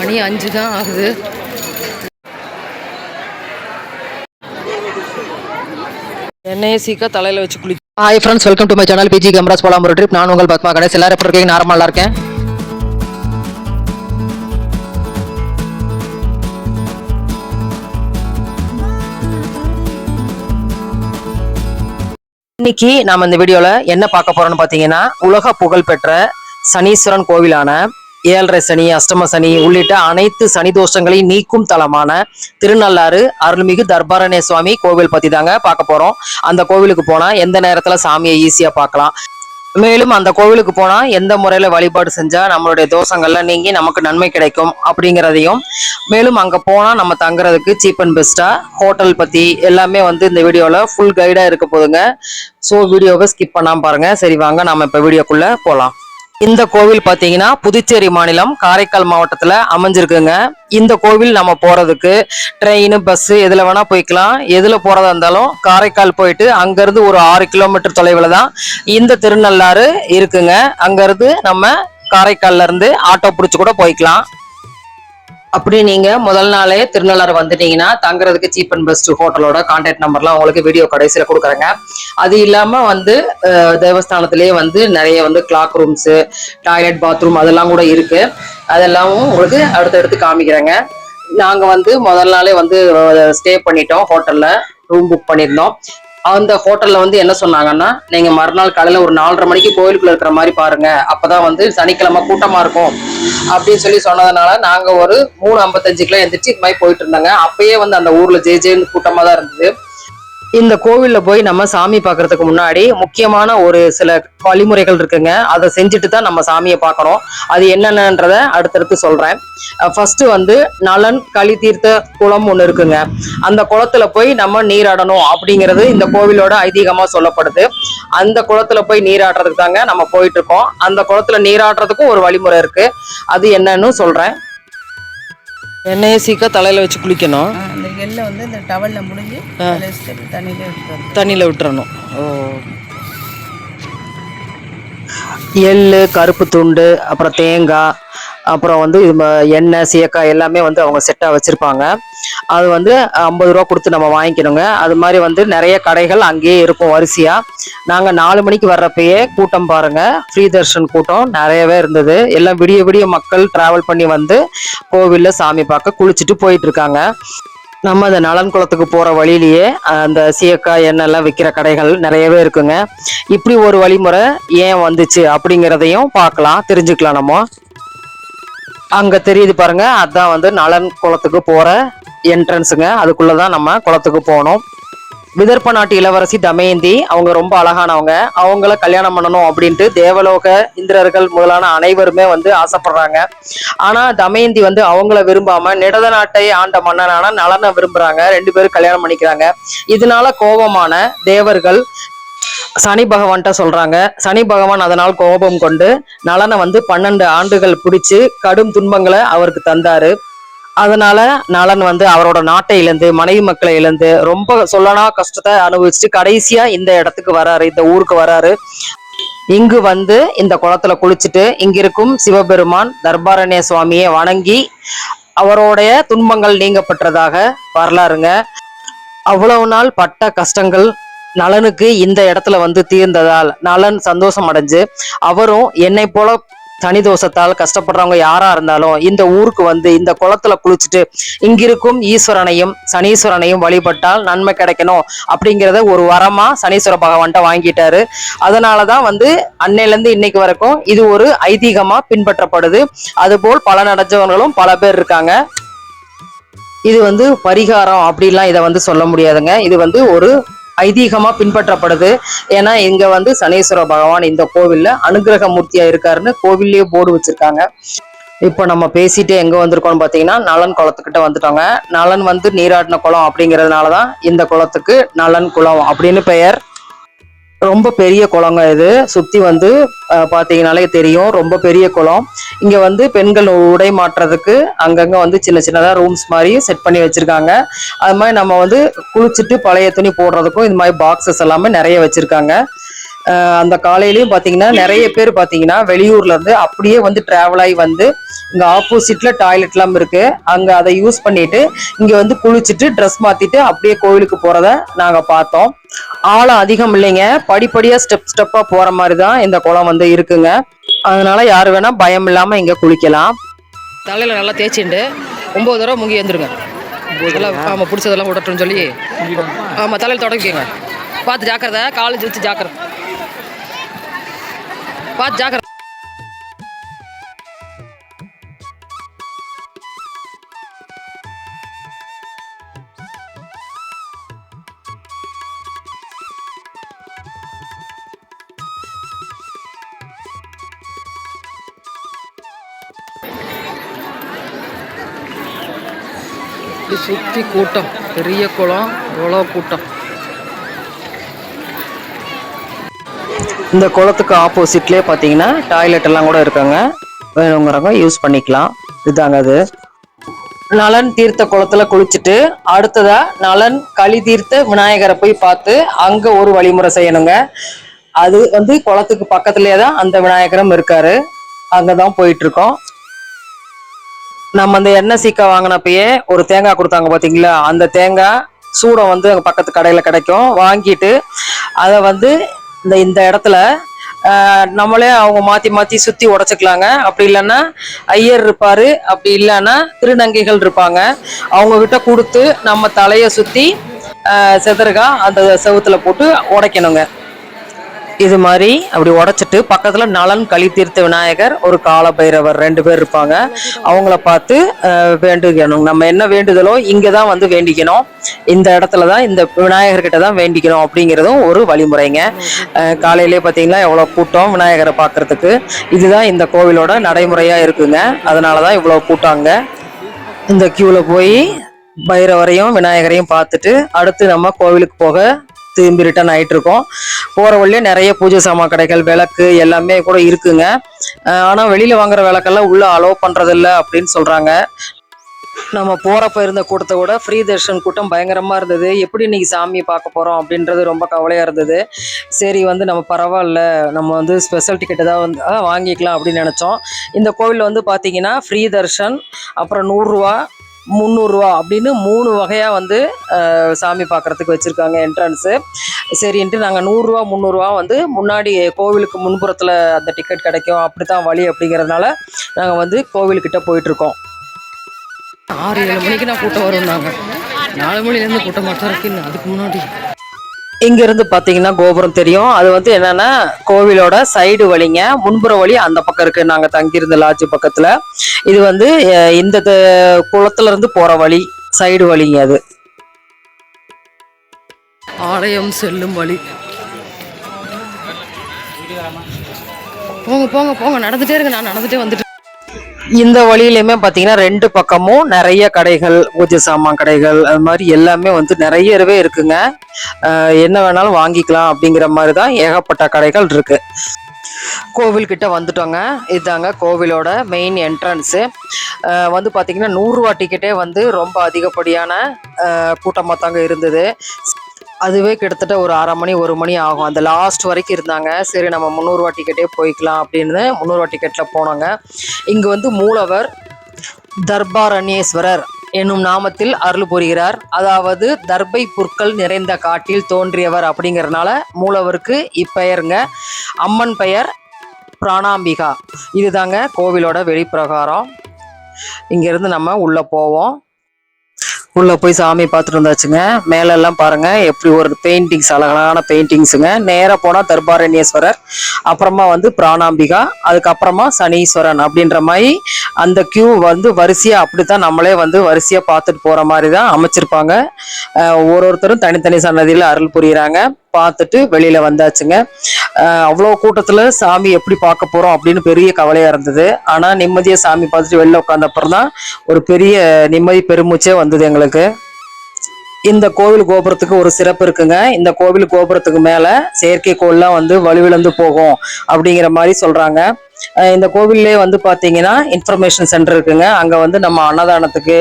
மணி 5 தான் ஆகுது. எண்ணெயை சீக்கா தலையில் வச்சு குளி. Hi friends, welcome to my channel PG cameras போலாம் ஒரு ட்ரிப். நான் உங்கள் பத்மா கணேஷ். எல்லாரும் எப்படி இருக்கீங்க? நார்மலாக இருக்கேன். இன்னைக்கு நாம இந்த வீடியோல என்ன பார்க்க போறோம்னு பாத்தீங்கன்னா, உலக புகழ் பெற்ற சனீஸ்வரன் கோவிலான 7.5 சனி, அஷ்டம சனி உள்ளிட்ட அனைத்து சனி தோஷங்களையும் நீக்கும் தலமான திருநள்ளாறு அருள்மிகு தர்பாரண்ய சுவாமி கோவில் பத்தி தாங்க பார்க்க போறோம். அந்த கோவிலுக்கு போனா எந்த நேரத்துல சாமியை ஈஸியா பார்க்கலாம், மேலும் அந்த கோவிலுக்கு போனா எந்த முறையில வழிபாடு செஞ்சா நம்மளுடைய தோஷங்கள்லாம் நீங்கி நமக்கு நன்மை கிடைக்கும் அப்படிங்கிறதையும், மேலும் அங்க போனா நம்ம தங்குறதுக்கு சீப் அண்ட் பெஸ்டா ஹோட்டல் பத்தி எல்லாமே இந்த வீடியோல ஃபுல் கைடா இருக்க போதுங்க. ஸோ வீடியோவை ஸ்கிப் பண்ணாம பாருங்க. சரி வாங்க நாம இப்ப வீடியோக்குள்ள போலாம். இந்த கோவில் பாத்தீங்கன்னா புதுச்சேரி மாநிலம் காரைக்கால் மாவட்டத்துல அமைஞ்சிருக்குங்க. இந்த கோவில் நம்ம போறதுக்கு ட்ரெயின், பஸ் எதுல வேணா போய்க்கலாம். எதுல போறதா இருந்தாலும் காரைக்கால் போயிட்டு அங்கிருந்து ஒரு 6 கிலோமீட்டர் தொலைவுல தான் இந்த திருநள்ளாறு இருக்குங்க. அங்கிருந்து நம்ம காரைக்கால்ல இருந்து ஆட்டோ பிடிச்சு கூட போய்க்கலாம். அப்படி நீங்க முதல் நாளே திருநள்ளாறு வந்துட்டீங்கன்னா தங்குறதுக்கு சீப் அண்ட் பெஸ்ட் ஹோட்டலோட கான்டாக்ட் நம்பர்லாம் உங்களுக்கு வீடியோ கடைசியில கொடுக்குறேங்க. அது இல்லாம தேவஸ்தானத்திலேயே நிறைய கிளாக் ரூம்ஸ், டாய்லெட், பாத்ரூம் அதெல்லாம் கூட இருக்கு. அதெல்லாமும் உங்களுக்கு அடுத்தடுத்து காமிக்கிறேங்க. நாங்க முதல் நாளே ஸ்டே பண்ணிட்டோம். ஹோட்டல்ல ரூம் புக் பண்ணியிருந்தோம். அந்த ஹோட்டல்ல என்ன சொன்னாங்கன்னா, நீங்க மறுநாள் காலையில ஒரு 4:30 மணிக்கு கோயிலுக்குள்ள இருக்கிற மாதிரி பாருங்க, அப்பதான் சனிக்கிழமை கூட்டமா இருக்கும் அப்படின்னு சொன்னதுனால நாங்க ஒரு 3:55 எந்திரிச்சு இது மாதிரி போயிட்டு இருந்தாங்க. அப்பயே அந்த ஊர்ல ஜேன்னு கூட்டமா தான் இருந்தது. இந்த கோவில்ல போய் நம்ம சாமி பார்க்கறதுக்கு முன்னாடி முக்கியமான ஒரு சில வழிமுறைகள் இருக்குங்க. அதை செஞ்சுட்டு தான் நம்ம சாமியை பார்க்கணும். அது என்னென்னன்றத அடுத்தடுத்து சொல்றேன். ஃபர்ஸ்ட் நலன் களி தீர்த்த குளம் ஒண்ணு இருக்குங்க. அந்த குளத்துல போய் நம்ம நீராடணும் அப்படிங்கிறது இந்த கோவிலோட ஐதீகமா சொல்லப்படுது. அந்த குளத்துல போய் நீராடுறதுக்கு தாங்க நம்ம போயிட்டு இருக்கோம். அந்த குளத்துல நீராடுறதுக்கும் ஒரு வழிமுறை இருக்கு. அது என்னன்னு சொல்றேன். எண்ணெயை சீக்கா தலையில வச்சு குளிக்கணும். அந்த எள்ளை இந்த டவல்ல முடிஞ்சு தண்ணியில விட்டுறணும். எள்ளு, கருப்பு துண்டு, அப்புறம் தேங்காய், அப்புறம் எண்ணெய், சீயக்காய் எல்லாமே அவங்க செட்டா வச்சிருப்பாங்க. அது 50 ரூபா கொடுத்து நம்ம வாங்கிக்கணுங்க. அது மாதிரி நிறைய கடைகள் அங்கேயே இருக்கும் வரிசையா. நாங்க 4 மணிக்கு வர்றப்பயே கூட்டம் பாருங்க, ஃப்ரீ தர்ஷன் கூட்டம் நிறையவே இருந்தது. எல்லாம் விடிய விடிய மக்கள் டிராவல் பண்ணி கோவில்ல சாமி பார்க்க குளிச்சுட்டு போயிட்டு இருக்காங்க. நம்ம அந்த நலன் குளத்துக்கு போற வழியிலேயே அந்த சீயக்காய், எண்ணெய் எல்லாம் விற்கிற கடைகள் நிறையவே இருக்குங்க. இப்படி ஒரு வழிமுறை ஏன் வந்துச்சு அப்படிங்கிறதையும் பார்க்கலாம், தெரிஞ்சுக்கலாம். நம்ம அங்க தெரியுது பாருங்க, அதான் நலன் குளத்துக்கு போற என்ட்ரன்ஸுங்க. அதுக்குள்ளதான் நம்ம குளத்துக்கு போனோம். விதர்ப்ப நாட்டு இளவரசி தமயந்தி அவங்க ரொம்ப அழகானவங்க. அவங்கள கல்யாணம் பண்ணணும் அப்படின்ட்டு தேவலோக இந்திரர்கள் முதலான அனைவருமே ஆசைப்படுறாங்க. ஆனா தமயந்தி அவங்கள விரும்பாம நிடத நாட்டை ஆண்ட மன்னனான நலனை விரும்புறாங்க. 2 பேரும் கல்யாணம் பண்ணிக்கிறாங்க. இதனால கோபமான தேவர்கள் சனி பகவான்கிட்ட சொல்றாங்க. சனி பகவான் அதனால் கோபம் கொண்டு நலனை 12 ஆண்டுகள் பிடிச்சு கடும் துன்பங்களை அவருக்கு தந்தாரு. அதனால நலன் அவரோட நாட்டை இழந்து, மனைவி மக்களை இழந்து, ரொம்ப சொல்லனா கஷ்டத்தை அனுபவிச்சுட்டு கடைசியா இந்த இடத்துக்கு வராரு, இந்த ஊருக்கு வராரு. இங்கு இந்த குளத்துல குளிச்சுட்டு இங்க இருக்கும் சிவபெருமான் தர்பாரண்ய சுவாமியை வணங்கி அவருடைய துன்பங்கள் நீங்கப்பட்டதாக வரலாறுங்க. அவ்வளவு நாள் பட்ட கஷ்டங்கள் நலனுக்கு இந்த இடத்துல தீர்ந்ததால் நலன் சந்தோஷம் அடைஞ்சு அவரும் என்னை போல சனி தோஷத்தால் கஷ்டப்படுறவங்க யாரா இருந்தாலும் இந்த ஊருக்கு இந்த குளத்துல குளிச்சுட்டு இங்கிருக்கும் ஈஸ்வரனையும் சனீஸ்வரனையும் வழிபட்டால் நன்மை கிடைக்கணும் அப்படிங்கிறத ஒரு வரமா சனீஸ்வர பகவான்கிட்ட வாங்கிட்டாரு. அதனாலதான் அன்னையில இருந்து இன்னைக்கு வரைக்கும் இது ஒரு ஐதீகமா பின்பற்றப்படுது. அதுபோல் பல நடஞ்சவர்களும் பல பேர் இருக்காங்க. இது பரிகாரம் அப்படிலாம் இதை சொல்ல முடியாதுங்க. இது ஒரு ஐதீகமா பின்பற்றப்படுது. ஏன்னா இங்க சனீஸ்வர பகவான் இந்த கோவில்ல அனுகிரக மூர்த்தியா இருக்காருன்னு கோவில்லயே போர்டு வச்சிருக்காங்க. இப்ப நம்ம பேசிட்டு எங்க வந்திருக்கோம்னு பாத்தீங்கன்னா நலன் குளத்துக்கிட்ட வந்துட்டோங்க. நலன் நீராடின குளம் அப்படிங்கிறதுனாலதான் இந்த குளத்துக்கு நலன் குளம் அப்படின்னு பெயர். ரொம்ப பெரிய குளங்க. இது சுத்தி பாத்தீங்கன்னாலே தெரியும், ரொம்ப பெரிய குளம். இங்க பெண்கள் உடை மாற்றுறதுக்கு அங்கங்க சின்ன சின்னதா ரூம்ஸ் மாதிரி செட் பண்ணி வச்சிருக்காங்க. அது மாதிரி நம்ம குளிச்சுட்டு பழைய துணி போடுறதுக்கும் இது மாதிரி பாக்ஸஸ் எல்லாமே நிறைய வச்சிருக்காங்க. அந்த காலையிலயும் பாத்தீங்கன்னா நிறைய பேர் பாத்தீங்கன்னா வெளியூர்ல இருந்து அப்படியே வந்து டிராவல் ஆகி வந்து இங்க ஆப்போசிட்ல டாய்லெட் எல்லாம் இருக்கு, அங்க அதை யூஸ் பண்ணிட்டு இங்க வந்து குளிச்சுட்டு ட்ரெஸ் மாத்திட்டு அப்படியே கோவிலுக்கு போறத நாங்க பார்த்தோம். ஆழம் அதிகம் இல்லைங்க, படிப்படியா ஸ்டெப்பா போற மாதிரி தான் இந்த குளம் வந்து இருக்குங்க. அதனால யாரு வேணா பயம் இல்லாம இங்க குளிக்கலாம். தலையில நல்லா தேய்ச்சிண்டு 9 தடவை முங்கி வந்துருங்க. ஆமா, பிடிச்சதெல்லாம் விடட்டும்னு சொல்லி ஆமா தலையில தொடக்கிங்க. பார்த்து ஜாக்கிரதை, காலேஜ் வச்சு ஜாக்கிரதை, பார்த்து ஜாக்கிரதை. சுத்தி கூட்டம், பெரிய குளம், எவ்வளோ கூட்டம். இந்த குளத்துக்கு ஆப்போசிட்லேயே பார்த்தீங்கன்னா டாய்லெட் எல்லாம் கூட இருக்காங்க, வேணுங்கிறவங்க யூஸ் பண்ணிக்கலாம். இதுதாங்க அது. நலன் தீர்த்த குளத்துல குளிச்சுட்டு அடுத்ததா நலன் களி தீர்த்த விநாயகரை போய் பார்த்து அங்க ஒரு வழிமுறை செய்யணுங்க. அது வந்து குளத்துக்கு பக்கத்துலேயே தான் அந்த விநாயகரும் இருக்காரு, அங்கதான் போயிட்டு இருக்கோம். நம்ம அந்த எண்ணெய் சீக்கா வாங்கினப்பயே ஒரு தேங்காய் கொடுத்தாங்க பார்த்தீங்களா, அந்த தேங்காய் சூடம் வந்து அங்கே பக்கத்து கடையில் கிடைக்கும். வாங்கிட்டு அதை வந்து இந்த இடத்துல நம்மளே அவங்க மாற்றி மாற்றி சுற்றி உடச்சிக்கலாங்க. அப்படி இல்லைன்னா ஐயர் இருப்பார், அப்படி இல்லைன்னா திருநங்கைகள் இருப்பாங்க, அவங்கக்கிட்ட கொடுத்து நம்ம தலையை சுற்றி செதறுகா அந்த செவுத்துல போட்டு உடைக்கணுங்க. இது மாதிரி அப்படி உடைச்சிட்டு பக்கத்துல நலன் களி தீர்த்த விநாயகர், ஒரு கால பைரவர் 2 பேர் இருப்பாங்க. அவங்கள பார்த்து வேண்டிக்கணும். நம்ம என்ன வேண்டுதலோ இங்கதான் வந்து வேண்டிக்கணும், இந்த இடத்துலதான் இந்த விநாயகர்கிட்ட தான் வேண்டிக்கணும் அப்படிங்கிறதும் ஒரு வழிமுறைங்க. காலையிலே பார்த்தீங்களா எவ்வளவு கூட்டம் விநாயகரை பார்க்கறதுக்கு. இதுதான் இந்த கோவிலோட நடைமுறையா இருக்குங்க. அதனாலதான் இவ்வளவு கூட்டாங்க. இந்த கியூல போய் பைரவரையும் விநாயகரையும் பார்த்துட்டு அடுத்து நம்ம கோவிலுக்கு போக திரும்பி ரிட்டர்ன் ஆகிட்டு இருக்கோம். போகிற வழியே நிறைய பூஜை சாமான் கடைகள், விளக்கு எல்லாமே கூட இருக்குங்க. ஆனால் வெளியில் வாங்குற விளக்கெல்லாம் உள்ளே அலோவ் பண்ணுறதில்ல அப்படின்னு சொல்கிறாங்க. நம்ம போகிறப்ப இருந்த கூட்டத்தை விட ஃப்ரீ தர்ஷன் கூட்டம் பயங்கரமாக இருந்தது. எப்படி இன்னைக்கு சாமியை பார்க்க போகிறோம் அப்படின்றது ரொம்ப கவலையாக இருந்தது. சரி வந்து நம்ம பரவாயில்ல, நம்ம வந்து ஸ்பெஷல் டிக்கெட்டு தான் வந்து வாங்கிக்கலாம் அப்படின்னு நினச்சோம். இந்த கோவிலில் வந்து பார்த்தீங்கன்னா ஃப்ரீ தர்ஷன், அப்புறம் 100 ரூபா, 300 ரூபா அப்படின்னு 3 வகையாக வந்து சாமி பார்க்குறதுக்கு வச்சுருக்காங்க என்ட்ரன்ஸு. சரின்ட்டு நாங்கள் 100 ரூபா 300 ரூபா வந்து முன்னாடி கோவிலுக்கு முன்புறத்தில் அந்த டிக்கெட் கிடைக்கும், அப்படி தான் வழி அப்படிங்கிறதுனால நாங்கள் வந்து கோவிலுக்கிட்ட போயிட்டுருக்கோம். 6-7 மணிக்கு நான் கூட்டம் வரும்னாங்க, 4 மணிலேருந்து கூட்டம் மட்டும் இருக்கு. அதுக்கு முன்னாடி இங்கிருந்து பார்த்தீங்கன்னா கோபுரம் தெரியும். அது வந்து என்னன்னா கோவிலோட சைடு வழிங்க, முன்புற வழி அந்த பக்கம் இருக்கு. நாங்கள் தங்கியிருந்த லாட்ஜ் பக்கத்துல. இது வந்து இந்த குளத்துல இருந்து போற வழி, சைடு வழிங்க. அது ஆலயம் செல்லும் வழி. போங்க போங்க போங்க, நடந்துட்டே இருங்க, நான் நடந்துட்டே வந்துட்டு. இந்த வழியிலுமே பார்த்தீங்கன்னா 2 பக்கமும் நிறைய கடைகள், பூஜை சாமான் கடைகள், அது மாதிரி எல்லாமே வந்து நிறையவே இருக்குங்க. என்ன வேணாலும் வாங்கிக்கலாம் அப்படிங்கிற மாதிரி தான் ஏகப்பட்ட கடைகள் இருக்கு. கோவில்கிட்ட வந்துட்டோங்க. இதுதாங்க கோவிலோட மெயின் என்ட்ரன்ஸு. வந்து பார்த்தீங்கன்னா 100 ரூபா டிக்கெட்டே வந்து ரொம்ப அதிகப்படியான கூட்டமாக தாங்க இருந்தது. அதுவே கிட்டத்தட்ட ஒரு 1/2 மணி 1 மணி ஆகும். அந்த லாஸ்ட் வரைக்கும் இருந்தாங்க. சரி நம்ம 300 ரூபா டிக்கெட்டே போய்க்கலாம் அப்படின்னு 300 ரூபா டிக்கெட்டில் போனாங்க. இங்கே வந்து மூலவர் தர்பாரண்யேஸ்வரர் என்னும் நாமத்தில் அருள் புரிகிறார். அதாவது தர்பை புற்கள் நிறைந்த காட்டில் தோன்றியவர் அப்படிங்கிறதுனால மூலவருக்கு இப்பெயருங்க. அம்மன் பெயர் பிராணாம்பிகா. இதுதாங்க கோவிலோட வெளிப்பிரகாரம். இங்கேருந்து நம்ம உள்ளே போவோம். உள்ளே போய் சாமி பார்த்துட்டு வந்தாச்சுங்க. மேலெல்லாம் பாருங்க எப்படி ஒரு பெயிண்டிங்ஸ், அழகான பெயிண்டிங்ஸுங்க. நேராக போனால் தர்பாரண்யேஸ்வரர், அப்புறமா வந்து பிராணாம்பிகா, அதுக்கப்புறமா சனீஸ்வரன் அப்படின்ற மாதிரி அந்த கியூ வந்து வரிசையாக அப்படித்தான் நம்மளே வந்து வரிசையாக பார்த்துட்டு போகிற மாதிரி தான் அமைச்சிருப்பாங்க. ஒருத்தரும் தனித்தனி சன்னதியில் அருள் புரியுறாங்க. பார்த்துட்டு வெளியில வந்தாச்சுங்க. அவ்வளோ கூட்டத்துல சாமி எப்படி பார்க்க போறோம் அப்படின்னு பெரிய கவலையா இருந்தது. ஆனா நிம்மதியா சாமி பார்த்துட்டு வெளில உட்காந்தப்புறம் தான் ஒரு பெரிய நிம்மதி பெருமூச்சே வந்தது எங்களுக்கு. இந்த கோவில் கோபுரத்துக்கு ஒரு சிறப்பு இருக்குங்க. இந்த கோவில் கோபுரத்துக்கு மேல செயற்கைக்கோள்லாம் வந்து வலுவிழந்து போகும் அப்படிங்கிற மாதிரி சொல்றாங்க. இந்த கோவில்லே வந்து பார்த்தீங்கன்னா இன்ஃபர்மேஷன் சென்டர் இருக்குங்க. அங்கே வந்து நம்ம அன்னதானத்துக்கு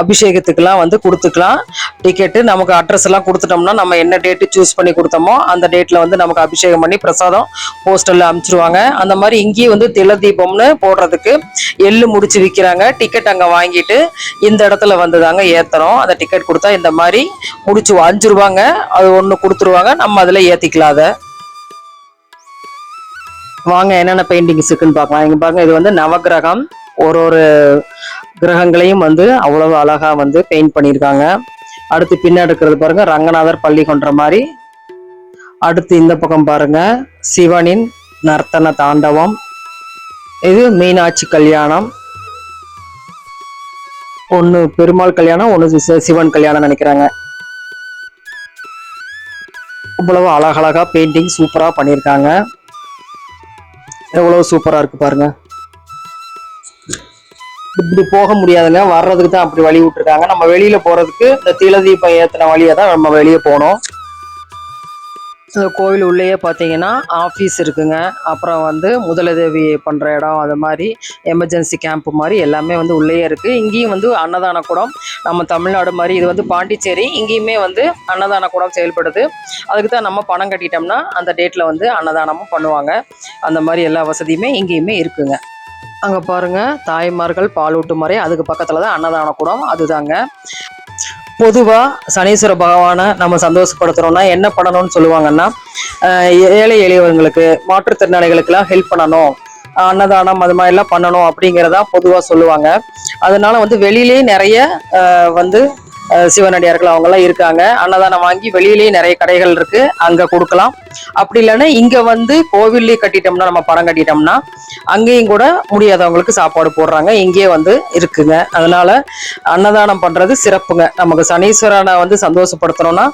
அபிஷேகத்துக்குலாம் வந்து கொடுத்துக்கலாம் டிக்கெட்டு. நமக்கு அட்ரஸ் எல்லாம் கொடுத்துட்டோம்னா நம்ம என்ன டேட்டு சூஸ் பண்ணி கொடுத்தோமோ அந்த டேட்டில் வந்து நமக்கு அபிஷேகம் பண்ணி பிரசாதம் போஸ்டரில் அனுப்பிச்சிருவாங்க. அந்த மாதிரி இங்கேயும் வந்து தில தீபம்னு போடுறதுக்கு எள்ளு முடிச்சு விற்கிறாங்க. டிக்கெட் அங்கே வாங்கிட்டு இந்த இடத்துல வந்து தாங்க ஏற்றுறோம். அந்த டிக்கெட் கொடுத்தா இந்த மாதிரி முடிச்சு 5 ரூபாங்க, அது ஒன்று கொடுத்துருவாங்க. நம்ம அதில் ஏற்றிக்கலாம். அதை வாங்க என்னென்ன பெயிண்டிங்ஸ் இருக்குன்னு பார்க்கலாம். இங்க பாருங்க, இது வந்து நவகிரகம். ஒரு கிரகங்களையும் வந்து அவ்வளவு அழகா வந்து பெயிண்ட் பண்ணியிருக்காங்க. அடுத்து பின்னாடி இருக்கிறது பாருங்க, ரங்கநாதர் பள்ளி கொன்ற மாதிரி. அடுத்து இந்த பக்கம் பாருங்க, சிவனின் நர்த்தன தாண்டவம். இது மீனாட்சி கல்யாணம். ஒன்று பெருமாள் கல்யாணம், ஒன்று சிவன் கல்யாணம் நினைக்கிறாங்க. இவ்வளவு அழகழகா பெயிண்டிங் சூப்பரா பண்ணியிருக்காங்க. எவ்வளவு சூப்பரா இருக்கு பாருங்க. இப்படி போக முடியாதுங்க, வர்றதுக்கு தான் அப்படி வழி விட்டுருக்காங்க. நம்ம வெளியில போறதுக்கு இந்த தில தீபம் ஏத்தின வழியா தான் நம்ம வெளியே போனோம். இந்த கோவில் உள்ளேயே பார்த்தீங்கன்னா ஆஃபீஸ் இருக்குங்க. அப்புறம் வந்து முதலுதவி பண்ணுற இடம், அது மாதிரி எமர்ஜென்சி கேம்ப் மாதிரி எல்லாமே வந்து உள்ளேயே இருக்குது. இங்கேயும் வந்து அன்னதான கூடம் நம்ம தமிழ்நாடு மாதிரி, இது வந்து பாண்டிச்சேரி, இங்கேயுமே வந்து அன்னதான கூடம் செயல்படுது. அதுக்கு தான் நம்ம பணம் கட்டிட்டோம்னா அந்த டேட்டில் வந்து அன்னதானமும் பண்ணுவாங்க. அந்த மாதிரி எல்லா வசதியுமே இங்கேயுமே இருக்குங்க. அங்கே பாருங்கள், தாய்மார்கள் பாலூட்டு முறை, அதுக்கு பக்கத்தில் தான் அன்னதான கூடம். அதுதாங்க. பொதுவாக சனீஸ்வர பகவானை நம்ம சந்தோஷப்படுத்துகிறோம்னா என்ன பண்ணணும்னு சொல்லுவாங்கன்னா, ஏழை எளியவங்களுக்கு மாற்றுத்திறனாளிகளுக்கெல்லாம் ஹெல்ப் பண்ணணும், அன்னதானம் அது மாதிரிலாம் பண்ணணும் அப்படிங்கிறதா பொதுவாக சொல்லுவாங்க. அதனால வந்து வெளியிலேயே நிறைய வந்து சிவனடியார்கள் அவங்கெல்லாம் இருக்காங்க. அன்னதானம் வாங்கி வெளியிலேயே நிறைய கடைகள் இருக்கு, அங்கே கொடுக்கலாம். அப்படி இல்லைன்னா இங்கே வந்து கோவில்லே கட்டிட்டோம்னா, நம்ம பணம் கட்டிட்டோம்னா அங்கேயும் கூட முடியாதவங்களுக்கு சாப்பாடு போடுறாங்க. இங்கேயே வந்து இருக்குங்க. அதனால அன்னதானம் பண்றது சிறப்புங்க. நமக்கு சனீஸ்வரனை வந்து சந்தோஷப்படுத்தணும்னா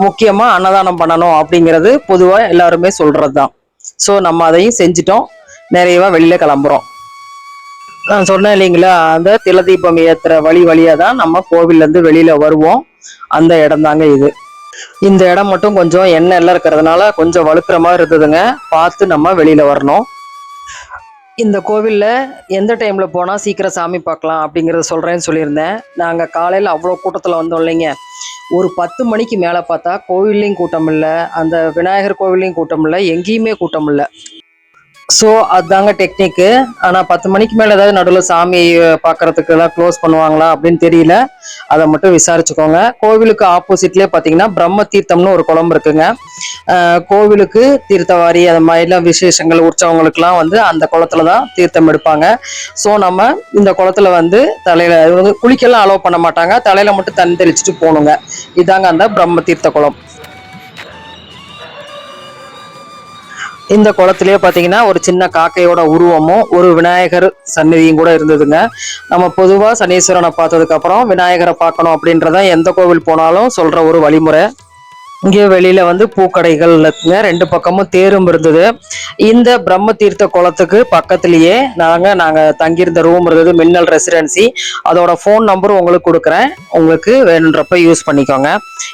முக்கியமாக அன்னதானம் பண்ணணும் அப்படிங்கிறது பொதுவாக எல்லாருமே சொல்றது தான். ஸோ நம்ம அதையும் செஞ்சுட்டோம், நிறையவா வெளியில கிளம்புறோம். நான் சொன்னேன் இல்லைங்களா, அந்த தில தீபம் ஏத்துற வழியா தான் நம்ம கோவில்ல இருந்து வெளியில வருவோம். அந்த இடம் தாங்க இது. இந்த இடம் மட்டும் கொஞ்சம் எண்ணெய் எல்லாம் இருக்கிறதுனால கொஞ்சம் வழுக்கிற மாதிரி இருந்ததுங்க. பார்த்து நம்ம வெளியில வரணும். இந்த கோவில்ல எந்த டைம்ல போனா சீக்கிரம் சாமி பார்க்கலாம் அப்படிங்கறத சொல்றேன்னு சொல்லியிருந்தேன். நாங்க காலையில அவ்வளோ கூட்டத்துல வந்தோம் இல்லைங்க. ஒரு 10 மணிக்கு மேல பார்த்தா கோவில்லையும் கூட்டம் இல்லை, அந்த விநாயகர் கோவில்லையும் கூட்டம் இல்லை, எங்கேயுமே கூட்டம் இல்லை. ஸோ அதுதாங்க டெக்னிக்கு. ஆனால் 10 மணிக்கு மேலே ஏதாவது நடுவில் சாமி பார்க்கறதுக்கு எல்லாம் க்ளோஸ் பண்ணுவாங்களா அப்படின்னு தெரியல. அதை மட்டும் விசாரிச்சுக்கோங்க. கோவிலுக்கு ஆப்போசிட்லேயே பார்த்தீங்கன்னா பிரம்ம தீர்த்தம்னு ஒரு குளம் இருக்குங்க. கோவிலுக்கு தீர்த்தவாரி அது மாதிரிலாம் விசேஷங்கள் உற்சவங்களுக்குலாம் வந்து அந்த குளத்துல தான் தீர்த்தம் எடுப்பாங்க. ஸோ நம்ம இந்த குளத்துல வந்து தலையில குளிக்கெல்லாம் அலோவ் பண்ண மாட்டாங்க, தலையில மட்டும் தண்ணி தெளிச்சுட்டு போகணுங்க. இதாங்க அந்த பிரம்ம தீர்த்த குளம். இந்த குளத்திலேயே பார்த்தீங்கன்னா ஒரு சின்ன காக்கையோட உருவமும் ஒரு விநாயகர் சந்நிதியும் கூட இருந்ததுங்க. நம்ம பொதுவாக சனீஸ்வரனை பார்த்ததுக்கு அப்புறம் விநாயகரை பார்க்கணும் அப்படின்றத எந்த கோவில் போனாலும் சொல்ற ஒரு வழிமுறை. இங்கே வெளியில வந்து பூக்கடைகள் இருக்குங்க, 2 பக்கமும் தேரும் இருந்தது. இந்த பிரம்ம தீர்த்த குளத்துக்கு பக்கத்திலேயே நாங்க தங்கியிருந்த ரூம் இருந்தது, மின்னல் ரெசிடென்சி. அதோட ஃபோன் நம்பரும் உங்களுக்கு கொடுக்குறேன், உங்களுக்கு வேணுன்றப்ப யூஸ் பண்ணிக்கோங்க.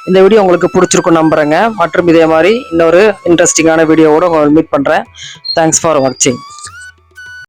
இந்த வீடியோ உங்களுக்கு பிடிச்சிருக்கும் நம்புறேங்க. மற்றும் இதே மாதிரி இன்னொரு இன்ட்ரெஸ்டிங்கான வீடியோவோட உங்களை மீட் பண்றேன். தேங்க்ஸ் ஃபார் வாட்சிங்.